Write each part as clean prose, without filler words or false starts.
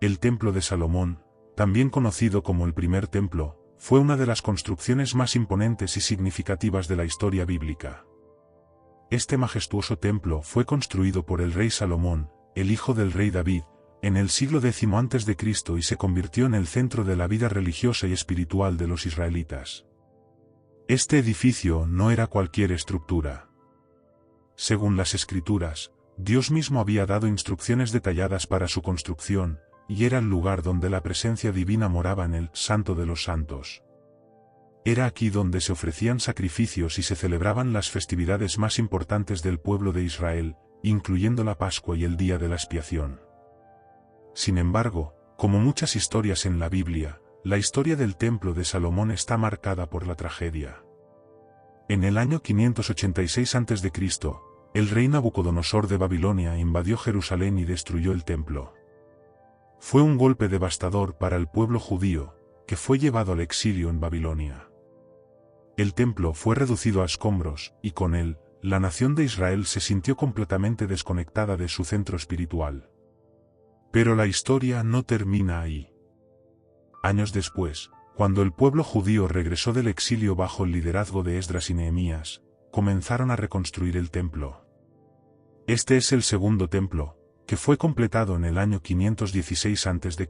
El Templo de Salomón, también conocido como el primer templo, fue una de las construcciones más imponentes y significativas de la historia bíblica. Este majestuoso templo fue construido por el rey Salomón, el hijo del rey David, en el siglo X a.C. y se convirtió en el centro de la vida religiosa y espiritual de los israelitas. Este edificio no era cualquier estructura. Según las Escrituras, Dios mismo había dado instrucciones detalladas para su construcción, y era el lugar donde la presencia divina moraba en el Santo de los Santos. Era aquí donde se ofrecían sacrificios y se celebraban las festividades más importantes del pueblo de Israel, incluyendo la Pascua y el Día de la Expiación. Sin embargo, como muchas historias en la Biblia, la historia del Templo de Salomón está marcada por la tragedia. En el año 586 a.C., el rey Nabucodonosor de Babilonia invadió Jerusalén y destruyó el templo. Fue un golpe devastador para el pueblo judío, que fue llevado al exilio en Babilonia. El templo fue reducido a escombros, y con él, la nación de Israel se sintió completamente desconectada de su centro espiritual. Pero la historia no termina ahí. Años después, cuando el pueblo judío regresó del exilio bajo el liderazgo de Esdras y Nehemías, comenzaron a reconstruir el templo. Este es el segundo templo, que fue completado en el año 516 a.C.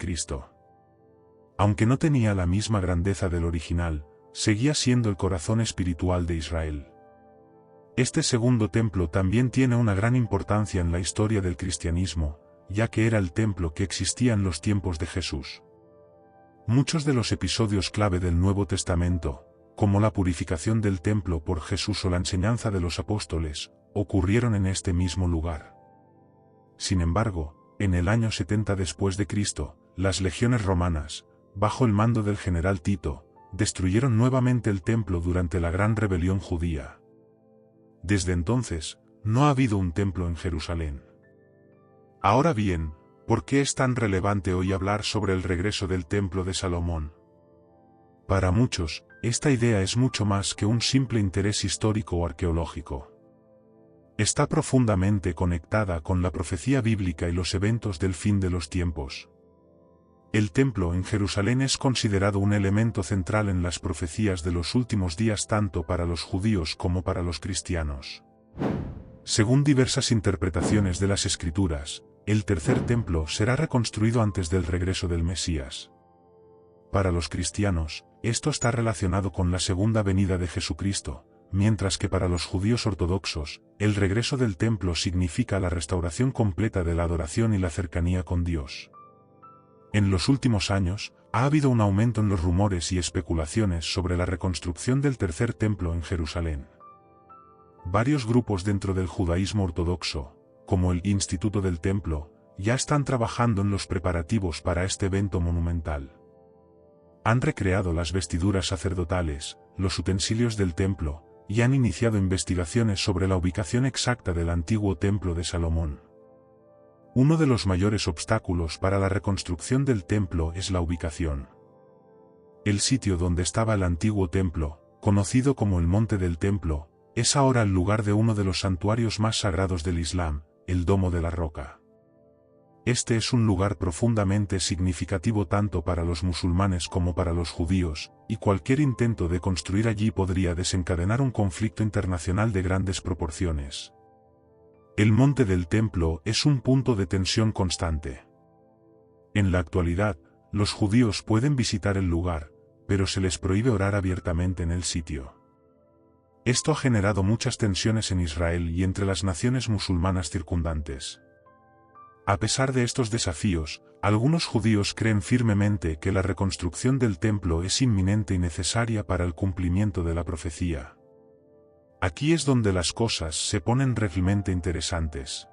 Aunque no tenía la misma grandeza del original, seguía siendo el corazón espiritual de Israel. Este segundo templo también tiene una gran importancia en la historia del cristianismo, ya que era el templo que existía en los tiempos de Jesús. Muchos de los episodios clave del Nuevo Testamento, como la purificación del templo por Jesús o la enseñanza de los apóstoles, ocurrieron en este mismo lugar. Sin embargo, en el año 70 después de Cristo, las legiones romanas, bajo el mando del general Tito, destruyeron nuevamente el templo durante la gran rebelión judía. Desde entonces, no ha habido un templo en Jerusalén. Ahora bien, ¿por qué es tan relevante hoy hablar sobre el regreso del Templo de Salomón? Para muchos, esta idea es mucho más que un simple interés histórico o arqueológico. Está profundamente conectada con la profecía bíblica y los eventos del fin de los tiempos. El templo en Jerusalén es considerado un elemento central en las profecías de los últimos días tanto para los judíos como para los cristianos. Según diversas interpretaciones de las Escrituras, el tercer templo será reconstruido antes del regreso del Mesías. Para los cristianos, esto está relacionado con la segunda venida de Jesucristo, mientras que para los judíos ortodoxos, el regreso del templo significa la restauración completa de la adoración y la cercanía con Dios. En los últimos años, ha habido un aumento en los rumores y especulaciones sobre la reconstrucción del tercer templo en Jerusalén. Varios grupos dentro del judaísmo ortodoxo, como el Instituto del Templo, ya están trabajando en los preparativos para este evento monumental. Han recreado las vestiduras sacerdotales, los utensilios del templo, y han iniciado investigaciones sobre la ubicación exacta del antiguo templo de Salomón. Uno de los mayores obstáculos para la reconstrucción del templo es la ubicación. El sitio donde estaba el antiguo templo, conocido como el Monte del Templo, es ahora el lugar de uno de los santuarios más sagrados del Islam, el Domo de la Roca. Este es un lugar profundamente significativo tanto para los musulmanes como para los judíos, y cualquier intento de construir allí podría desencadenar un conflicto internacional de grandes proporciones. El Monte del Templo es un punto de tensión constante. En la actualidad, los judíos pueden visitar el lugar, pero se les prohíbe orar abiertamente en el sitio. Esto ha generado muchas tensiones en Israel y entre las naciones musulmanas circundantes. A pesar de estos desafíos, algunos judíos creen firmemente que la reconstrucción del templo es inminente y necesaria para el cumplimiento de la profecía. Aquí es donde las cosas se ponen realmente interesantes.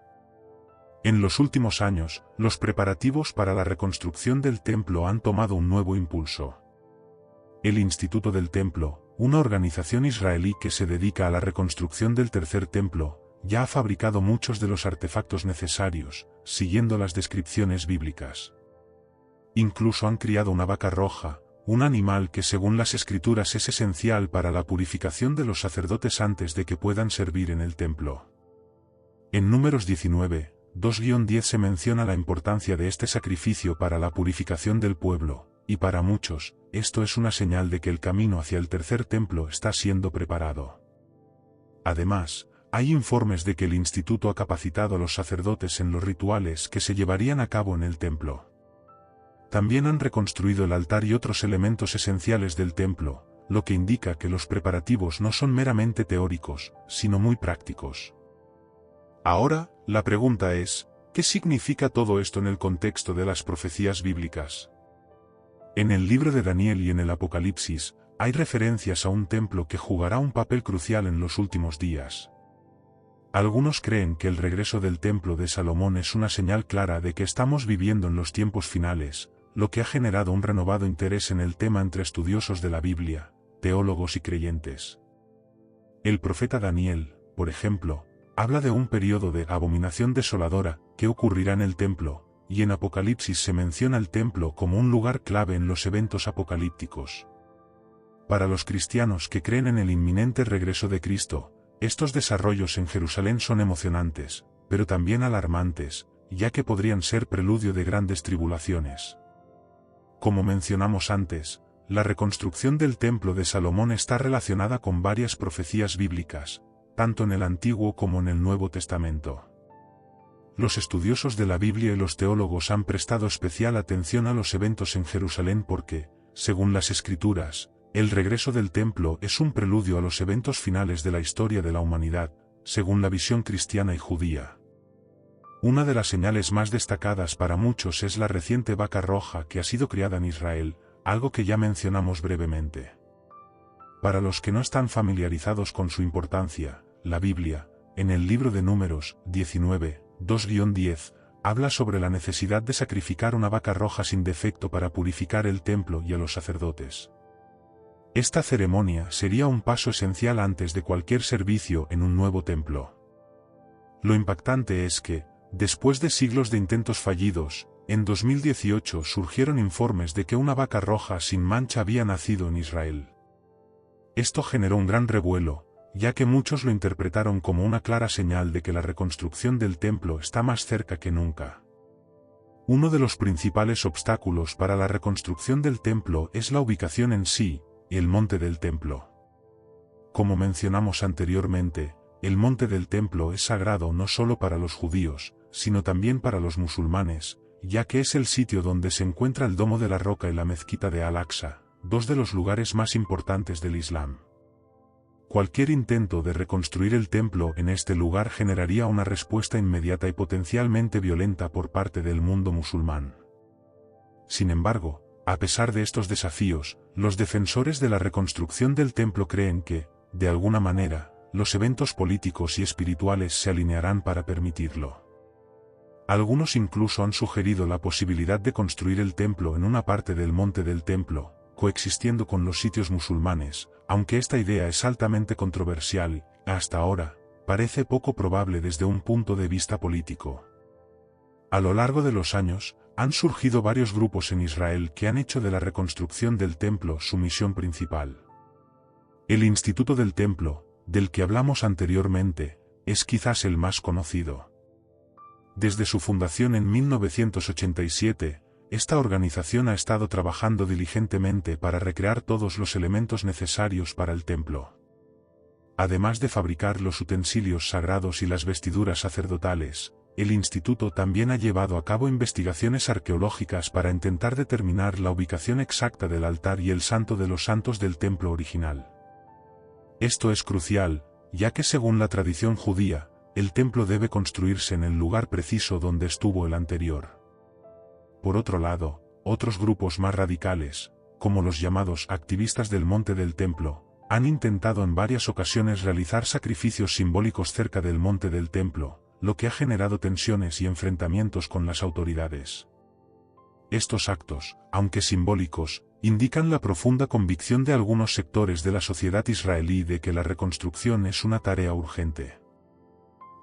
En los últimos años, los preparativos para la reconstrucción del templo han tomado un nuevo impulso. El Instituto del Templo, una organización israelí que se dedica a la reconstrucción del tercer templo, ya ha fabricado muchos de los artefactos necesarios, siguiendo las descripciones bíblicas. Incluso han criado una vaca roja, un animal que según las Escrituras es esencial para la purificación de los sacerdotes antes de que puedan servir en el templo. En Números 19, 2-10 se menciona la importancia de este sacrificio para la purificación del pueblo, y para muchos, esto es una señal de que el camino hacia el tercer templo está siendo preparado. Además, hay informes de que el instituto ha capacitado a los sacerdotes en los rituales que se llevarían a cabo en el templo. También han reconstruido el altar y otros elementos esenciales del templo, lo que indica que los preparativos no son meramente teóricos, sino muy prácticos. Ahora, la pregunta es, ¿qué significa todo esto en el contexto de las profecías bíblicas? En el libro de Daniel y en el Apocalipsis, hay referencias a un templo que jugará un papel crucial en los últimos días. Algunos creen que el regreso del templo de Salomón es una señal clara de que estamos viviendo en los tiempos finales, lo que ha generado un renovado interés en el tema entre estudiosos de la Biblia, teólogos y creyentes. El profeta Daniel, por ejemplo, habla de un periodo de abominación desoladora que ocurrirá en el templo, y en Apocalipsis se menciona el templo como un lugar clave en los eventos apocalípticos. Para los cristianos que creen en el inminente regreso de Cristo, estos desarrollos en Jerusalén son emocionantes, pero también alarmantes, ya que podrían ser preludio de grandes tribulaciones. Como mencionamos antes, la reconstrucción del templo de Salomón está relacionada con varias profecías bíblicas, tanto en el Antiguo como en el Nuevo Testamento. Los estudiosos de la Biblia y los teólogos han prestado especial atención a los eventos en Jerusalén porque, según las Escrituras, el regreso del templo es un preludio a los eventos finales de la historia de la humanidad, según la visión cristiana y judía. Una de las señales más destacadas para muchos es la reciente vaca roja que ha sido criada en Israel, algo que ya mencionamos brevemente. Para los que no están familiarizados con su importancia, la Biblia, en el libro de Números 19, 2-10, habla sobre la necesidad de sacrificar una vaca roja sin defecto para purificar el templo y a los sacerdotes. Esta ceremonia sería un paso esencial antes de cualquier servicio en un nuevo templo. Lo impactante es que, después de siglos de intentos fallidos, en 2018 surgieron informes de que una vaca roja sin mancha había nacido en Israel. Esto generó un gran revuelo, ya que muchos lo interpretaron como una clara señal de que la reconstrucción del templo está más cerca que nunca. Uno de los principales obstáculos para la reconstrucción del templo es la ubicación en sí, el monte del templo. Como mencionamos anteriormente, el monte del templo es sagrado no solo para los judíos, sino también para los musulmanes, ya que es el sitio donde se encuentra el Domo de la Roca y la mezquita de Al-Aqsa, dos de los lugares más importantes del Islam. Cualquier intento de reconstruir el templo en este lugar generaría una respuesta inmediata y potencialmente violenta por parte del mundo musulmán. Sin embargo, a pesar de estos desafíos, los defensores de la reconstrucción del templo creen que, de alguna manera, los eventos políticos y espirituales se alinearán para permitirlo. Algunos incluso han sugerido la posibilidad de construir el templo en una parte del monte del templo, coexistiendo con los sitios musulmanes, aunque esta idea es altamente controversial y, hasta ahora, parece poco probable desde un punto de vista político. A lo largo de los años, han surgido varios grupos en Israel que han hecho de la reconstrucción del templo su misión principal. El Instituto del Templo, del que hablamos anteriormente, es quizás el más conocido. Desde su fundación en 1987, esta organización ha estado trabajando diligentemente para recrear todos los elementos necesarios para el templo. Además de fabricar los utensilios sagrados y las vestiduras sacerdotales, el instituto también ha llevado a cabo investigaciones arqueológicas para intentar determinar la ubicación exacta del altar y el Santo de los Santos del templo original. Esto es crucial, ya que según la tradición judía, el templo debe construirse en el lugar preciso donde estuvo el anterior. Por otro lado, otros grupos más radicales, como los llamados activistas del monte del templo, han intentado en varias ocasiones realizar sacrificios simbólicos cerca del monte del templo, lo que ha generado tensiones y enfrentamientos con las autoridades. Estos actos, aunque simbólicos, indican la profunda convicción de algunos sectores de la sociedad israelí de que la reconstrucción es una tarea urgente.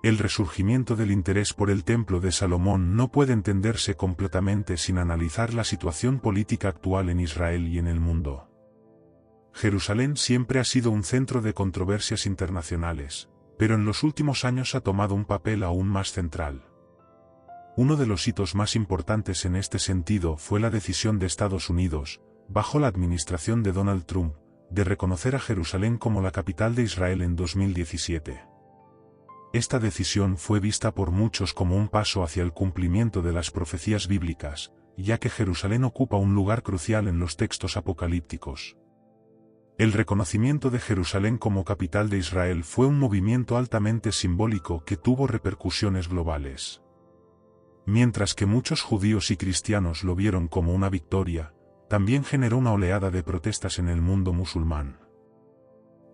El resurgimiento del interés por el Templo de Salomón no puede entenderse completamente sin analizar la situación política actual en Israel y en el mundo. Jerusalén siempre ha sido un centro de controversias internacionales, pero en los últimos años ha tomado un papel aún más central. Uno de los hitos más importantes en este sentido fue la decisión de Estados Unidos, bajo la administración de Donald Trump, de reconocer a Jerusalén como la capital de Israel en 2017. Esta decisión fue vista por muchos como un paso hacia el cumplimiento de las profecías bíblicas, ya que Jerusalén ocupa un lugar crucial en los textos apocalípticos. El reconocimiento de Jerusalén como capital de Israel fue un movimiento altamente simbólico que tuvo repercusiones globales. Mientras que muchos judíos y cristianos lo vieron como una victoria, también generó una oleada de protestas en el mundo musulmán.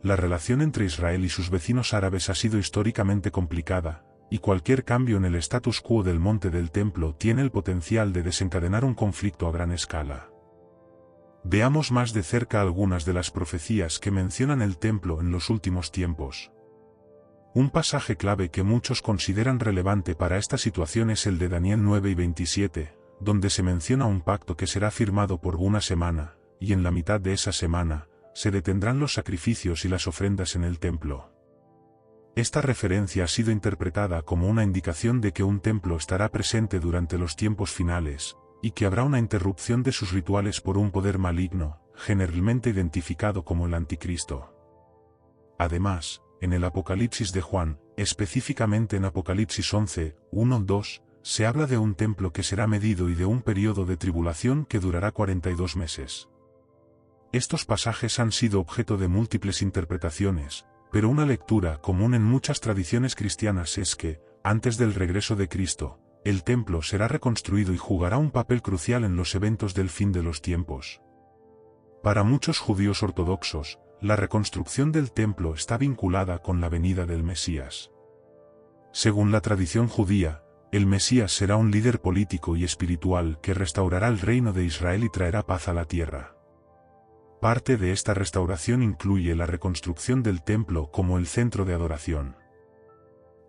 La relación entre Israel y sus vecinos árabes ha sido históricamente complicada, y cualquier cambio en el status quo del Monte del Templo tiene el potencial de desencadenar un conflicto a gran escala. Veamos más de cerca algunas de las profecías que mencionan el templo en los últimos tiempos. Un pasaje clave que muchos consideran relevante para esta situación es el de Daniel 9 y 27, donde se menciona un pacto que será firmado por una semana, y en la mitad de esa semana, se detendrán los sacrificios y las ofrendas en el templo. Esta referencia ha sido interpretada como una indicación de que un templo estará presente durante los tiempos finales, y que habrá una interrupción de sus rituales por un poder maligno, generalmente identificado como el Anticristo. Además, en el Apocalipsis de Juan, específicamente en Apocalipsis 11, 1-2, se habla de un templo que será medido y de un periodo de tribulación que durará 42 meses. Estos pasajes han sido objeto de múltiples interpretaciones, pero una lectura común en muchas tradiciones cristianas es que, antes del regreso de Cristo, el templo será reconstruido y jugará un papel crucial en los eventos del fin de los tiempos. Para muchos judíos ortodoxos, la reconstrucción del templo está vinculada con la venida del Mesías. Según la tradición judía, el Mesías será un líder político y espiritual que restaurará el reino de Israel y traerá paz a la tierra. Parte de esta restauración incluye la reconstrucción del templo como el centro de adoración.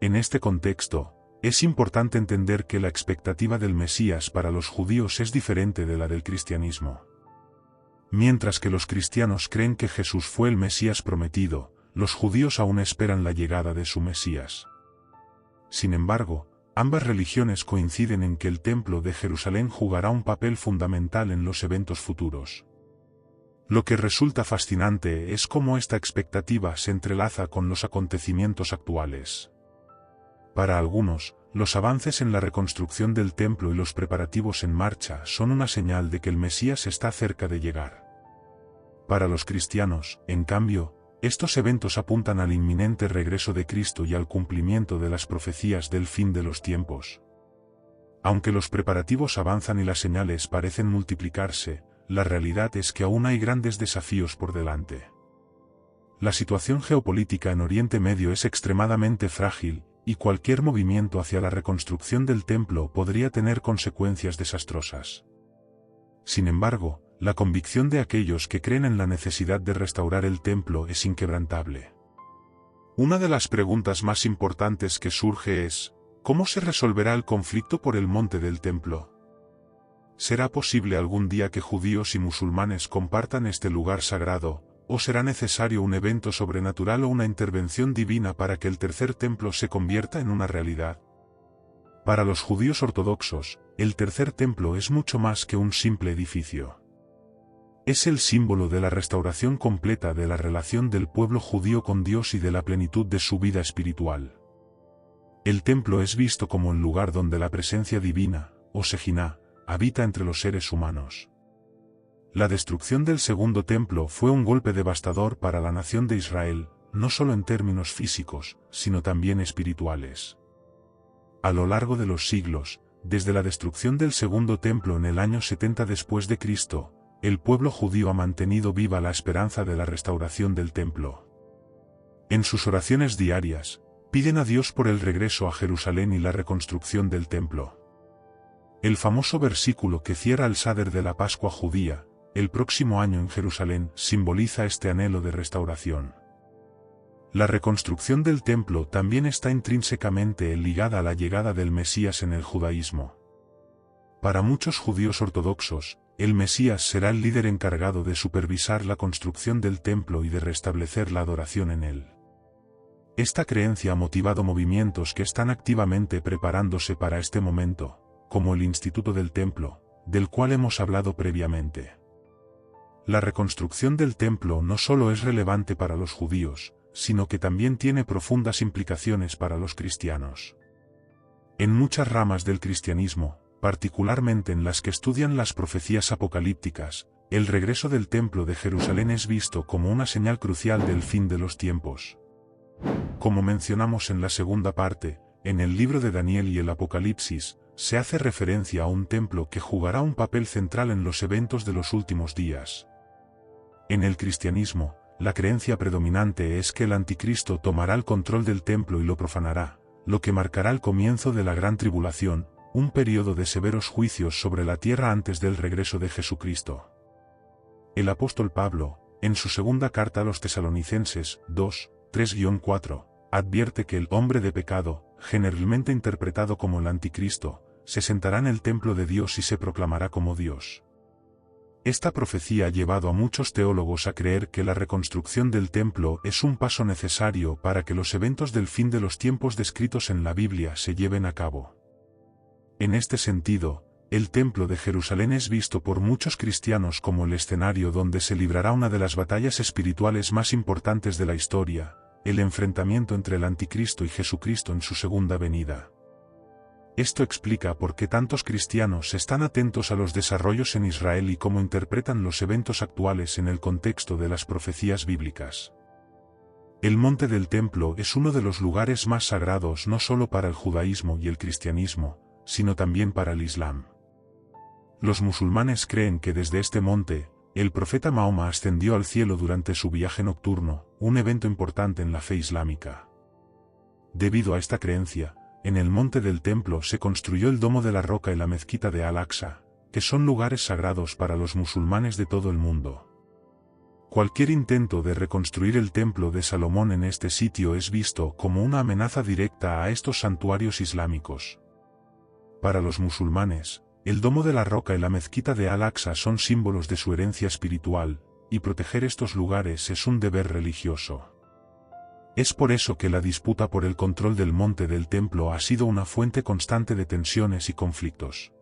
En este contexto, es importante entender que la expectativa del Mesías para los judíos es diferente de la del cristianismo. Mientras que los cristianos creen que Jesús fue el Mesías prometido, los judíos aún esperan la llegada de su Mesías. Sin embargo, ambas religiones coinciden en que el Templo de Jerusalén jugará un papel fundamental en los eventos futuros. Lo que resulta fascinante es cómo esta expectativa se entrelaza con los acontecimientos actuales. Para algunos, los avances en la reconstrucción del templo y los preparativos en marcha son una señal de que el Mesías está cerca de llegar. Para los cristianos, en cambio, estos eventos apuntan al inminente regreso de Cristo y al cumplimiento de las profecías del fin de los tiempos. Aunque los preparativos avanzan y las señales parecen multiplicarse, la realidad es que aún hay grandes desafíos por delante. La situación geopolítica en Oriente Medio es extremadamente frágil, y cualquier movimiento hacia la reconstrucción del templo podría tener consecuencias desastrosas. Sin embargo, la convicción de aquellos que creen en la necesidad de restaurar el templo es inquebrantable. Una de las preguntas más importantes que surge es, ¿cómo se resolverá el conflicto por el monte del templo? ¿Será posible algún día que judíos y musulmanes compartan este lugar sagrado, o será necesario un evento sobrenatural o una intervención divina para que el tercer templo se convierta en una realidad? Para los judíos ortodoxos, el tercer templo es mucho más que un simple edificio. Es el símbolo de la restauración completa de la relación del pueblo judío con Dios y de la plenitud de su vida espiritual. El templo es visto como el lugar donde la presencia divina, o Shejinah, habita entre los seres humanos. La destrucción del segundo templo fue un golpe devastador para la nación de Israel, no solo en términos físicos, sino también espirituales. A lo largo de los siglos, desde la destrucción del segundo templo en el año 70 después de Cristo, el pueblo judío ha mantenido viva la esperanza de la restauración del templo. En sus oraciones diarias, piden a Dios por el regreso a Jerusalén y la reconstrucción del templo. El famoso versículo que cierra el Seder de la Pascua judía, el próximo año en Jerusalén, simboliza este anhelo de restauración. La reconstrucción del templo también está intrínsecamente ligada a la llegada del Mesías en el judaísmo. Para muchos judíos ortodoxos, el Mesías será el líder encargado de supervisar la construcción del templo y de restablecer la adoración en él. Esta creencia ha motivado movimientos que están activamente preparándose para este momento, como el Instituto del Templo, del cual hemos hablado previamente. La reconstrucción del templo no solo es relevante para los judíos, sino que también tiene profundas implicaciones para los cristianos. En muchas ramas del cristianismo, particularmente en las que estudian las profecías apocalípticas, el regreso del templo de Jerusalén es visto como una señal crucial del fin de los tiempos. Como mencionamos en la segunda parte, en el libro de Daniel y el Apocalipsis, se hace referencia a un templo que jugará un papel central en los eventos de los últimos días. En el cristianismo, la creencia predominante es que el anticristo tomará el control del templo y lo profanará, lo que marcará el comienzo de la gran tribulación, un periodo de severos juicios sobre la tierra antes del regreso de Jesucristo. El apóstol Pablo, en su segunda carta a los Tesalonicenses, 2, 3-4, advierte que el hombre de pecado, generalmente interpretado como el anticristo, se sentará en el templo de Dios y se proclamará como Dios. Esta profecía ha llevado a muchos teólogos a creer que la reconstrucción del templo es un paso necesario para que los eventos del fin de los tiempos descritos en la Biblia se lleven a cabo. En este sentido, el templo de Jerusalén es visto por muchos cristianos como el escenario donde se librará una de las batallas espirituales más importantes de la historia, el enfrentamiento entre el anticristo y Jesucristo en su segunda venida. Esto explica por qué tantos cristianos están atentos a los desarrollos en Israel y cómo interpretan los eventos actuales en el contexto de las profecías bíblicas. El monte del templo es uno de los lugares más sagrados no solo para el judaísmo y el cristianismo, sino también para el Islam. Los musulmanes creen que desde este monte, el profeta Mahoma ascendió al cielo durante su viaje nocturno, un evento importante en la fe islámica. Debido a esta creencia, en el monte del templo se construyó el Domo de la Roca y la mezquita de Al-Aqsa, que son lugares sagrados para los musulmanes de todo el mundo. Cualquier intento de reconstruir el templo de Salomón en este sitio es visto como una amenaza directa a estos santuarios islámicos. Para los musulmanes, el Domo de la Roca y la mezquita de Al-Aqsa son símbolos de su herencia espiritual, y proteger estos lugares es un deber religioso. Es por eso que la disputa por el control del monte del templo ha sido una fuente constante de tensiones y conflictos.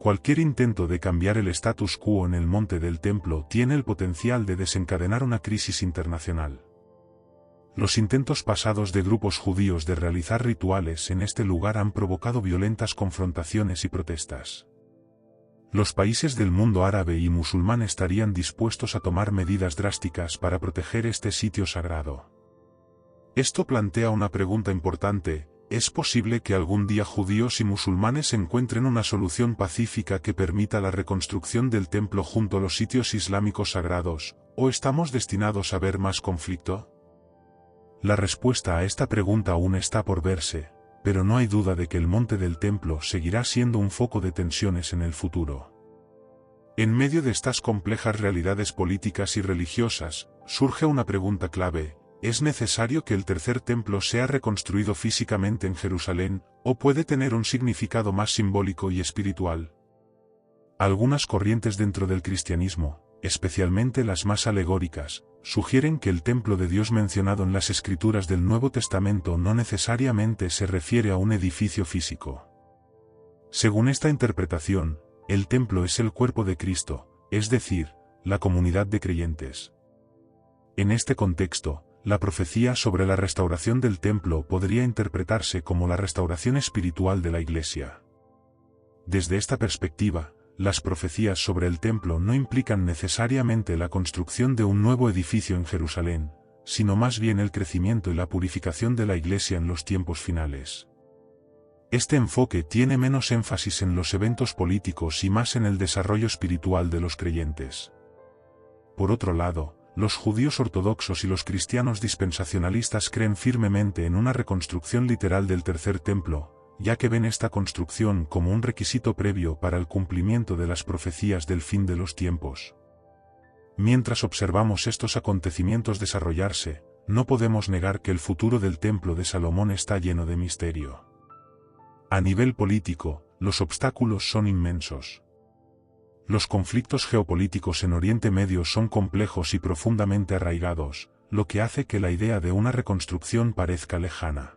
Cualquier intento de cambiar el status quo en el monte del templo tiene el potencial de desencadenar una crisis internacional. Los intentos pasados de grupos judíos de realizar rituales en este lugar han provocado violentas confrontaciones y protestas. Los países del mundo árabe y musulmán estarían dispuestos a tomar medidas drásticas para proteger este sitio sagrado. Esto plantea una pregunta importante: ¿es posible que algún día judíos y musulmanes encuentren una solución pacífica que permita la reconstrucción del templo junto a los sitios islámicos sagrados, o estamos destinados a ver más conflicto? La respuesta a esta pregunta aún está por verse, pero no hay duda de que el monte del templo seguirá siendo un foco de tensiones en el futuro. En medio de estas complejas realidades políticas y religiosas, surge una pregunta clave: ¿es necesario que el tercer templo sea reconstruido físicamente en Jerusalén, o puede tener un significado más simbólico y espiritual? Algunas corrientes dentro del cristianismo, especialmente las más alegóricas, sugieren que el templo de Dios mencionado en las Escrituras del Nuevo Testamento no necesariamente se refiere a un edificio físico. Según esta interpretación, el templo es el cuerpo de Cristo, es decir, la comunidad de creyentes. En este contexto, la profecía sobre la restauración del templo podría interpretarse como la restauración espiritual de la Iglesia. Desde esta perspectiva, las profecías sobre el templo no implican necesariamente la construcción de un nuevo edificio en Jerusalén, sino más bien el crecimiento y la purificación de la Iglesia en los tiempos finales. Este enfoque tiene menos énfasis en los eventos políticos y más en el desarrollo espiritual de los creyentes. Por otro lado, los judíos ortodoxos y los cristianos dispensacionalistas creen firmemente en una reconstrucción literal del tercer templo, ya que ven esta construcción como un requisito previo para el cumplimiento de las profecías del fin de los tiempos. Mientras observamos estos acontecimientos desarrollarse, no podemos negar que el futuro del templo de Salomón está lleno de misterio. A nivel político, los obstáculos son inmensos. Los conflictos geopolíticos en Oriente Medio son complejos y profundamente arraigados, lo que hace que la idea de una reconstrucción parezca lejana.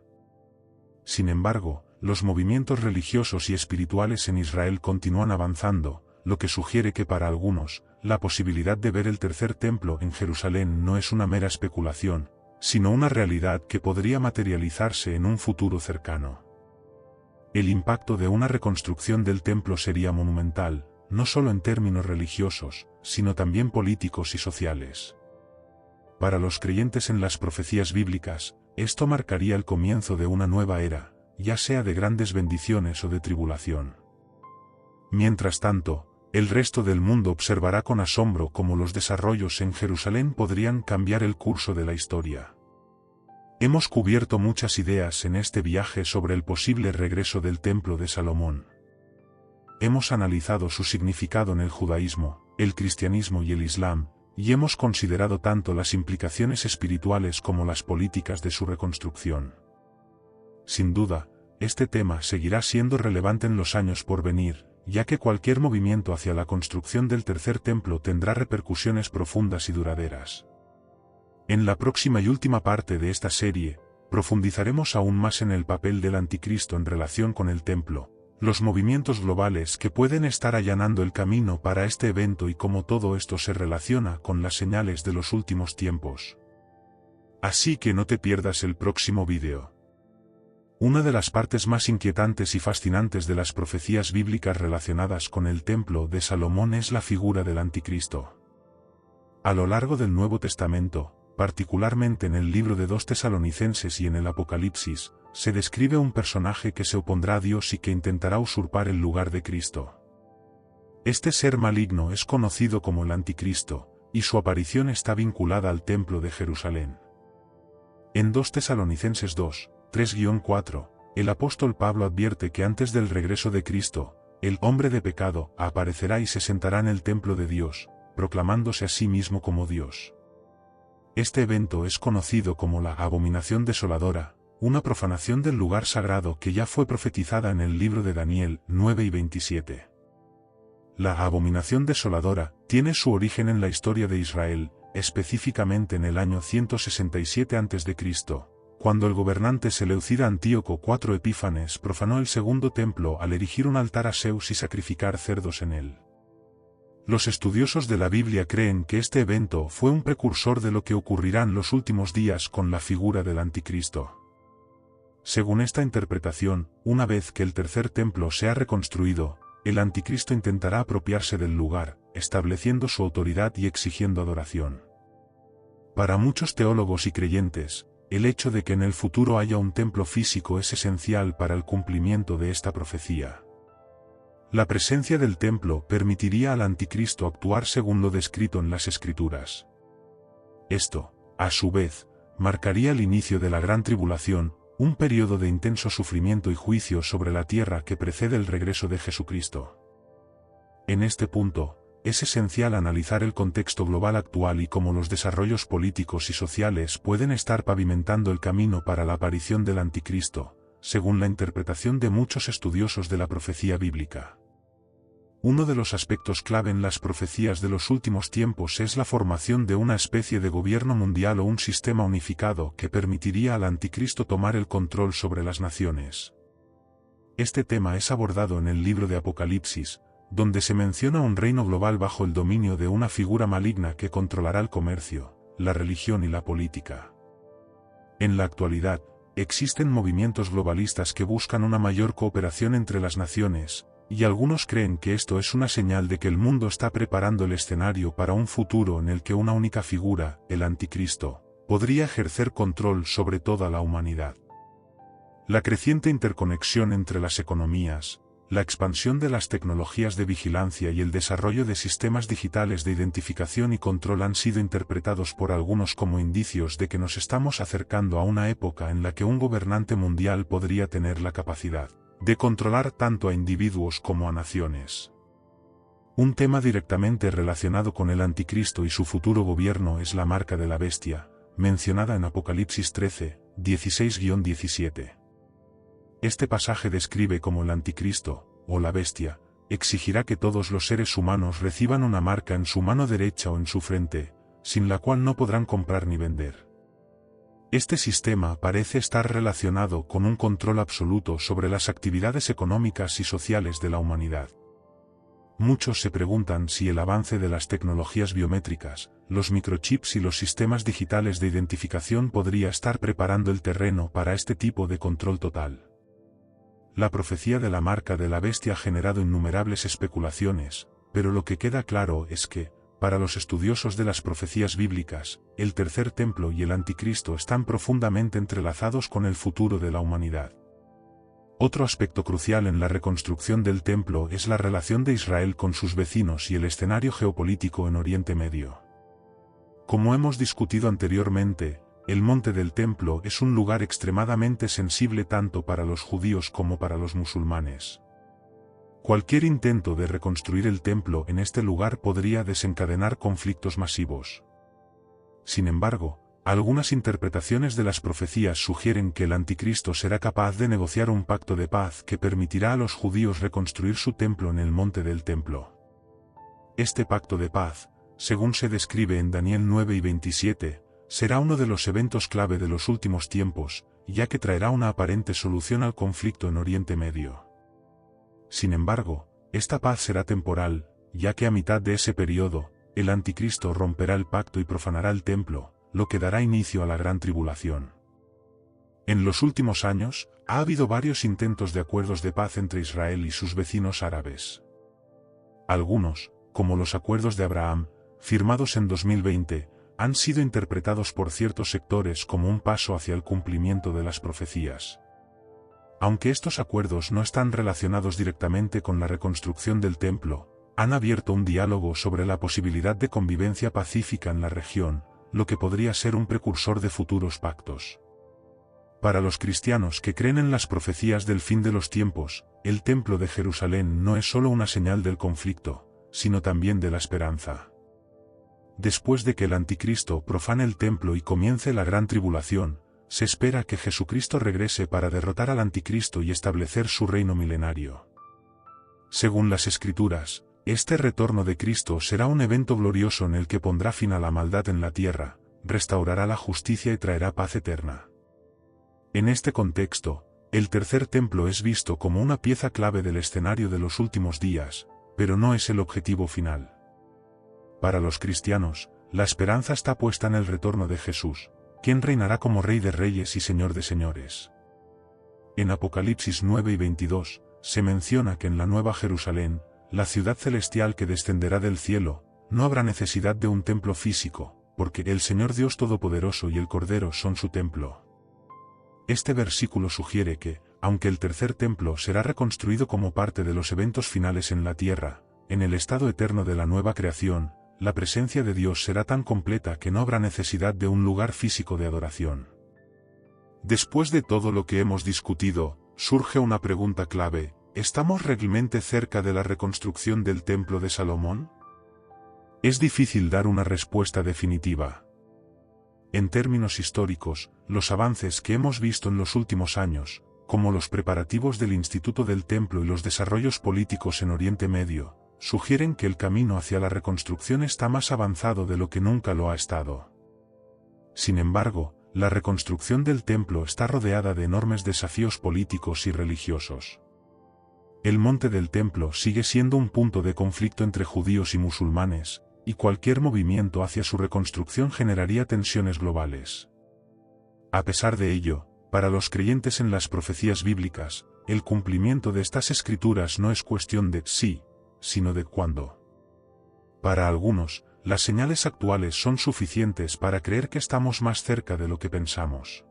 Sin embargo, los movimientos religiosos y espirituales en Israel continúan avanzando, lo que sugiere que para algunos, la posibilidad de ver el tercer templo en Jerusalén no es una mera especulación, sino una realidad que podría materializarse en un futuro cercano. El impacto de una reconstrucción del templo sería monumental, no solo en términos religiosos, sino también políticos y sociales. Para los creyentes en las profecías bíblicas, esto marcaría el comienzo de una nueva era, ya sea de grandes bendiciones o de tribulación. Mientras tanto, el resto del mundo observará con asombro cómo los desarrollos en Jerusalén podrían cambiar el curso de la historia. Hemos cubierto muchas ideas en este viaje sobre el posible regreso del Templo de Salomón. Hemos analizado su significado en el judaísmo, el cristianismo y el islam, y hemos considerado tanto las implicaciones espirituales como las políticas de su reconstrucción. Sin duda, este tema seguirá siendo relevante en los años por venir, ya que cualquier movimiento hacia la construcción del tercer templo tendrá repercusiones profundas y duraderas. En la próxima y última parte de esta serie, profundizaremos aún más en el papel del anticristo en relación con el templo, los movimientos globales que pueden estar allanando el camino para este evento y cómo todo esto se relaciona con las señales de los últimos tiempos. Así que no te pierdas el próximo vídeo. Una de las partes más inquietantes y fascinantes de las profecías bíblicas relacionadas con el templo de Salomón es la figura del anticristo. A lo largo del Nuevo Testamento, particularmente en el libro de 2 Tesalonicenses y en el Apocalipsis, se describe un personaje que se opondrá a Dios y que intentará usurpar el lugar de Cristo. Este ser maligno es conocido como el anticristo, y su aparición está vinculada al templo de Jerusalén. En 2 Tesalonicenses 2, 3-4, el apóstol Pablo advierte que antes del regreso de Cristo, el hombre de pecado aparecerá y se sentará en el templo de Dios, proclamándose a sí mismo como Dios. Este evento es conocido como la abominación desoladora, una profanación del lugar sagrado que ya fue profetizada en el libro de Daniel 9-27. La abominación desoladora tiene su origen en la historia de Israel, específicamente en el año 167 a.C., cuando el gobernante seleucida Antíoco IV Epífanes profanó el segundo templo al erigir un altar a Zeus y sacrificar cerdos en él. Los estudiosos de la Biblia creen que este evento fue un precursor de lo que ocurrirá en los últimos días con la figura del anticristo. Según esta interpretación, una vez que el tercer templo sea reconstruido, el anticristo intentará apropiarse del lugar, estableciendo su autoridad y exigiendo adoración. Para muchos teólogos y creyentes, el hecho de que en el futuro haya un templo físico es esencial para el cumplimiento de esta profecía. La presencia del templo permitiría al anticristo actuar según lo descrito en las Escrituras. Esto, a su vez, marcaría el inicio de la Gran Tribulación, un periodo de intenso sufrimiento y juicio sobre la tierra que precede el regreso de Jesucristo. En este punto, es esencial analizar el contexto global actual y cómo los desarrollos políticos y sociales pueden estar pavimentando el camino para la aparición del anticristo, según la interpretación de muchos estudiosos de la profecía bíblica. Uno de los aspectos clave en las profecías de los últimos tiempos es la formación de una especie de gobierno mundial o un sistema unificado que permitiría al anticristo tomar el control sobre las naciones. Este tema es abordado en el libro de Apocalipsis, donde se menciona un reino global bajo el dominio de una figura maligna que controlará el comercio, la religión y la política. En la actualidad, existen movimientos globalistas que buscan una mayor cooperación entre las naciones, y algunos creen que esto es una señal de que el mundo está preparando el escenario para un futuro en el que una única figura, el anticristo, podría ejercer control sobre toda la humanidad. La creciente interconexión entre las economías, la expansión de las tecnologías de vigilancia y el desarrollo de sistemas digitales de identificación y control han sido interpretados por algunos como indicios de que nos estamos acercando a una época en la que un gobernante mundial podría tener la capacidad de controlar tanto a individuos como a naciones. Un tema directamente relacionado con el anticristo y su futuro gobierno es la marca de la bestia, mencionada en Apocalipsis 13, 16-17. Este pasaje describe cómo el anticristo, o la bestia, exigirá que todos los seres humanos reciban una marca en su mano derecha o en su frente, sin la cual no podrán comprar ni vender. Este sistema parece estar relacionado con un control absoluto sobre las actividades económicas y sociales de la humanidad. Muchos se preguntan si el avance de las tecnologías biométricas, los microchips y los sistemas digitales de identificación podría estar preparando el terreno para este tipo de control total. La profecía de la marca de la bestia ha generado innumerables especulaciones, pero lo que queda claro es que, para los estudiosos de las profecías bíblicas, el tercer templo y el anticristo están profundamente entrelazados con el futuro de la humanidad. Otro aspecto crucial en la reconstrucción del templo es la relación de Israel con sus vecinos y el escenario geopolítico en Oriente Medio. Como hemos discutido anteriormente, el monte del templo es un lugar extremadamente sensible tanto para los judíos como para los musulmanes. Cualquier intento de reconstruir el templo en este lugar podría desencadenar conflictos masivos. Sin embargo, algunas interpretaciones de las profecías sugieren que el anticristo será capaz de negociar un pacto de paz que permitirá a los judíos reconstruir su templo en el monte del templo. Este pacto de paz, según se describe en Daniel 9 y 27, será uno de los eventos clave de los últimos tiempos, ya que traerá una aparente solución al conflicto en Oriente Medio. Sin embargo, esta paz será temporal, ya que a mitad de ese periodo, el anticristo romperá el pacto y profanará el templo, lo que dará inicio a la gran tribulación. En los últimos años, ha habido varios intentos de acuerdos de paz entre Israel y sus vecinos árabes. Algunos, como los acuerdos de Abraham, firmados en 2020, han sido interpretados por ciertos sectores como un paso hacia el cumplimiento de las profecías. Aunque estos acuerdos no están relacionados directamente con la reconstrucción del templo, han abierto un diálogo sobre la posibilidad de convivencia pacífica en la región, lo que podría ser un precursor de futuros pactos. Para los cristianos que creen en las profecías del fin de los tiempos, el templo de Jerusalén no es solo una señal del conflicto, sino también de la esperanza. Después de que el anticristo profane el templo y comience la gran tribulación, se espera que Jesucristo regrese para derrotar al anticristo y establecer su reino milenario. Según las Escrituras, este retorno de Cristo será un evento glorioso en el que pondrá fin a la maldad en la tierra, restaurará la justicia y traerá paz eterna. En este contexto, el tercer templo es visto como una pieza clave del escenario de los últimos días, pero no es el objetivo final. Para los cristianos, la esperanza está puesta en el retorno de Jesús, quien reinará como Rey de Reyes y Señor de Señores. En Apocalipsis 9 y 22, se menciona que en la Nueva Jerusalén, la ciudad celestial que descenderá del cielo, no habrá necesidad de un templo físico, porque el Señor Dios Todopoderoso y el Cordero son su templo. Este versículo sugiere que, aunque el tercer templo será reconstruido como parte de los eventos finales en la tierra, en el estado eterno de la nueva creación, la presencia de Dios será tan completa que no habrá necesidad de un lugar físico de adoración. Después de todo lo que hemos discutido, surge una pregunta clave: ¿estamos realmente cerca de la reconstrucción del Templo de Salomón? Es difícil dar una respuesta definitiva. En términos históricos, los avances que hemos visto en los últimos años, como los preparativos del Instituto del Templo y los desarrollos políticos en Oriente Medio, sugieren que el camino hacia la reconstrucción está más avanzado de lo que nunca lo ha estado. Sin embargo, la reconstrucción del templo está rodeada de enormes desafíos políticos y religiosos. El monte del templo sigue siendo un punto de conflicto entre judíos y musulmanes, y cualquier movimiento hacia su reconstrucción generaría tensiones globales. A pesar de ello, para los creyentes en las profecías bíblicas, el cumplimiento de estas escrituras no es cuestión de si, sino de cuándo. Para algunos, las señales actuales son suficientes para creer que estamos más cerca de lo que pensamos.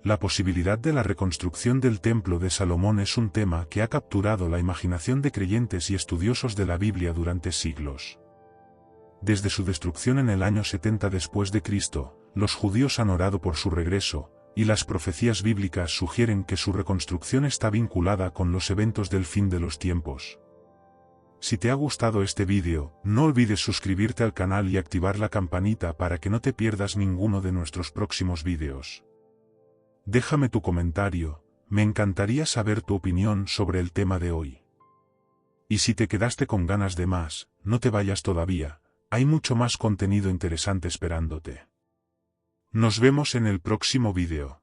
La posibilidad de la reconstrucción del Templo de Salomón es un tema que ha capturado la imaginación de creyentes y estudiosos de la Biblia durante siglos. Desde su destrucción en el año 70 después de Cristo, los judíos han orado por su regreso, y las profecías bíblicas sugieren que su reconstrucción está vinculada con los eventos del fin de los tiempos. Si te ha gustado este vídeo, no olvides suscribirte al canal y activar la campanita para que no te pierdas ninguno de nuestros próximos vídeos. Déjame tu comentario, me encantaría saber tu opinión sobre el tema de hoy. Y si te quedaste con ganas de más, no te vayas todavía, hay mucho más contenido interesante esperándote. Nos vemos en el próximo vídeo.